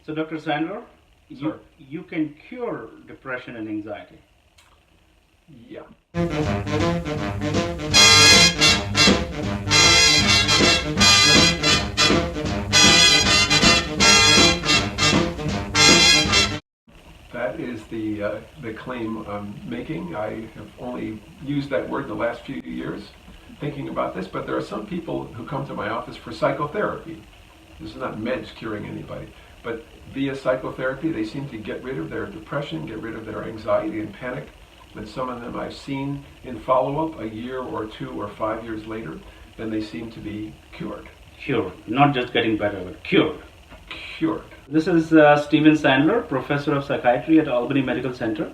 So, Dr. Sandler, Sir. you can cure depression and anxiety. Yeah. That is the claim I'm making. I have only used that word the last few years thinking about this, but there are some people who come to my office for psychotherapy. This is not meds curing anybody, but via psychotherapy they seem to get rid of their depression, get rid of their anxiety and panic. And some of them I've seen in follow-up a year or 2 or 5 years later, then they seem to be cured. Cured, not just getting better, but cured. Cured. This is Steven Sandler, professor of psychiatry at Albany Medical Center.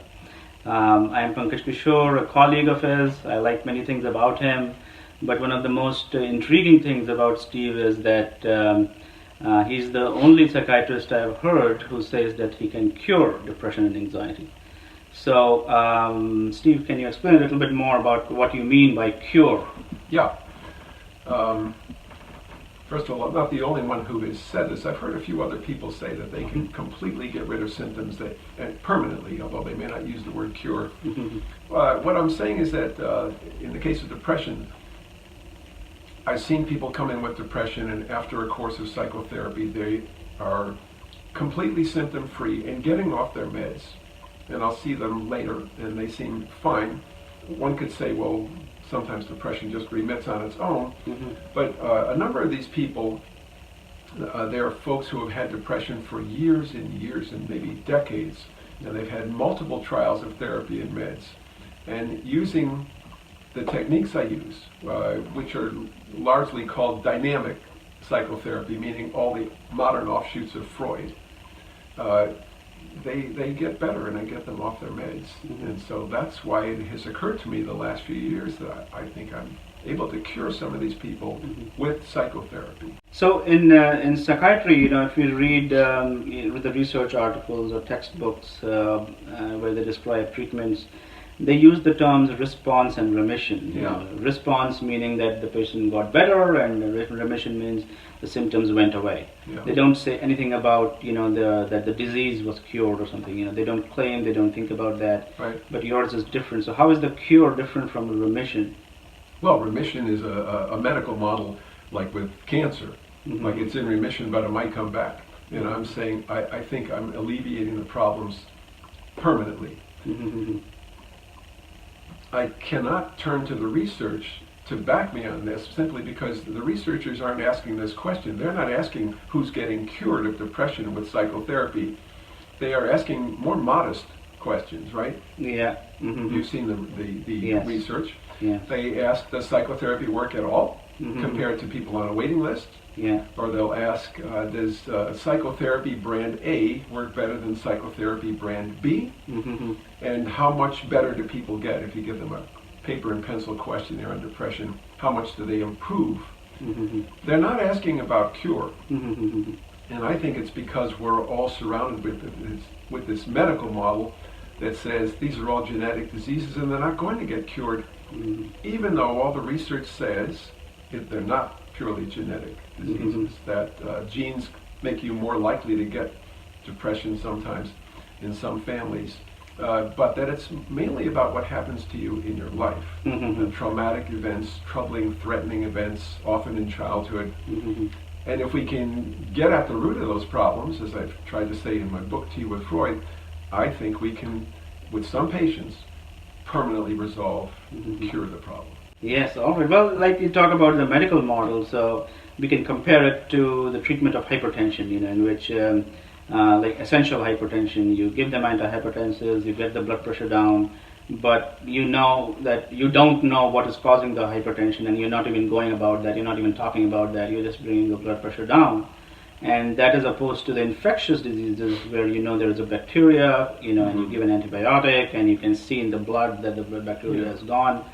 I am Pankaj Kishore, a colleague of his. I like many things about him, but one of the most intriguing things about Steve is that he's the only psychiatrist I've heard who says that he can cure depression and anxiety. So, Steve, can you explain a little bit more about what you mean by cure? Yeah. First of all, I'm not the only one who has said this. I've heard a few other people say that they can completely get rid of symptoms and permanently, although they may not use the word cure. What I'm saying is that in the case of depression, I've seen people come in with depression, and after a course of psychotherapy, they are completely symptom-free and getting off their meds. And I'll see them later, and they seem fine. One could say, well, sometimes depression just remits on its own. But a number of these people, there are folks who have had depression for years and years and maybe decades, and they've had multiple trials of therapy and meds. And using the techniques I use, which are largely called dynamic psychotherapy, meaning all the modern offshoots of Freud, they get better, and I get them off their meds. And so that's why it has occurred to me the last few years that I think I'm able to cure some of these people with psychotherapy. So in psychiatry, if you read with the research articles or textbooks where they describe treatments, they use the terms response and remission. Response meaning that the patient got better, and remission means the symptoms went away. They don't say anything about that the disease was cured or something. They don't claim, they don't think about that. Right. But yours is different. So how is the cure different from a remission? Well, remission is a medical model, like with cancer. Like it's in remission, but it might come back. And I'm saying I think I'm alleviating the problems permanently. I cannot turn to the research to back me on this simply because the researchers aren't asking this question. They're not asking who's getting cured of depression with psychotherapy. They are asking more modest questions, right? Yeah. You've seen the Yes. research. Yeah. They ask, does psychotherapy work at all compared to people on a waiting list? Yeah. Or they'll ask, does psychotherapy brand A work better than psychotherapy brand B? And how much better do people get if you give them a paper and pencil questionnaire on depression? How much do they improve? They're not asking about cure. And I think it's because we're all surrounded with this medical model that says these are all genetic diseases and they're not going to get cured, even though all the research says they're not purely genetic diseases, that genes make you more likely to get depression sometimes in some families, but that it's mainly about what happens to you in your life. The traumatic events, troubling, threatening events, often in childhood. And if we can get at the root of those problems, as I've tried to say in my book, Tea with Freud, I think we can, with some patients, permanently resolve, cure the problem. Yes, all right. Well, like you talk about the medical model, so we can compare it to the treatment of hypertension, in which, like essential hypertension, you give them antihypertensives, you get the blood pressure down, but you know that you don't know what is causing the hypertension, and you're not even going about that, you're not even talking about that, you're just bringing the blood pressure down. And that is opposed to the infectious diseases where there is a bacteria, and you give an antibiotic and you can see in the blood that the bacteria has gone.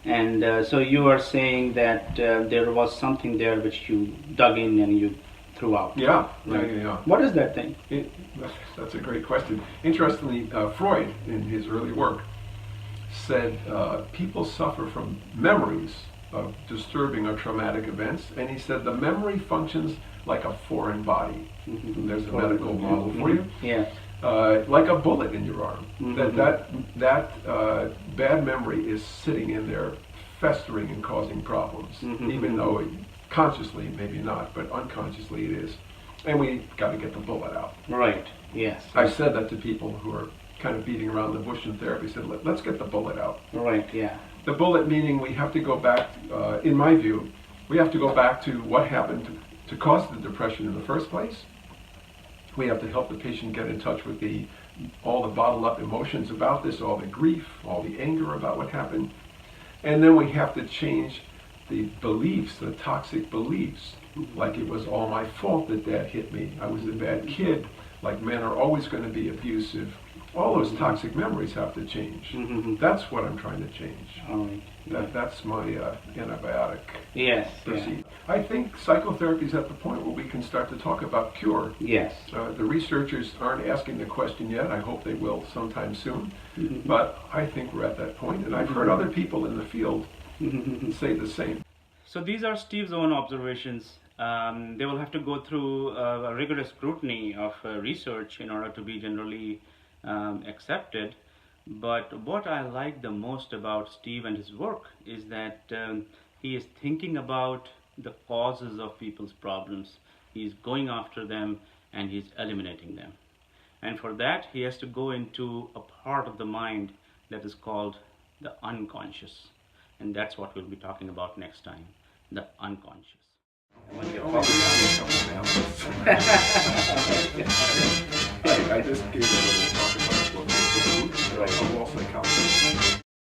And so you are saying that there was something there which you dug in and you threw out. Yeah. What is that thing? That's a great question. Interestingly, Freud, in his early work, said people suffer from memories of disturbing or traumatic events, and he said the memory functions like a foreign body. Mm-hmm. There's a medical model for you. Yeah. Like a bullet in your arm. Mm-hmm. That bad memory is sitting in there, festering and causing problems, even though consciously maybe not, but unconsciously it is. And we got to get the bullet out. Right. Yes. I've said that to people who are kind of beating around the bush in therapy. Said, let's get the bullet out. Right. Yeah. The bullet meaning we have to go back. In my view, we have to go back to what happened to cause the depression in the first place. We have to help the patient get in touch with all the bottled up emotions about this, all the grief, all the anger about what happened. And then we have to change the beliefs, the toxic beliefs, like it was all my fault that dad hit me, I was a bad kid, like men are always going to be abusive. All those toxic memories have to change. That's what I'm trying to change. All right. That's my antibiotic Yes. procedure. I think psychotherapy is at the point where we can start to talk about cure. Yes. The researchers aren't asking the question yet. I hope they will sometime soon. But I think we're at that point, and I've heard other people in the field say the same. So these are Steve's own observations. They will have to go through a rigorous scrutiny of research in order to be generally accepted. But what I like the most about Steve and his work is that he is thinking about the causes of people's problems. He's going after them and he's eliminating them. And for that, he has to go into a part of the mind that is called the unconscious. And that's what we'll be talking about next time, the unconscious. I just gave a little talk about what I'm also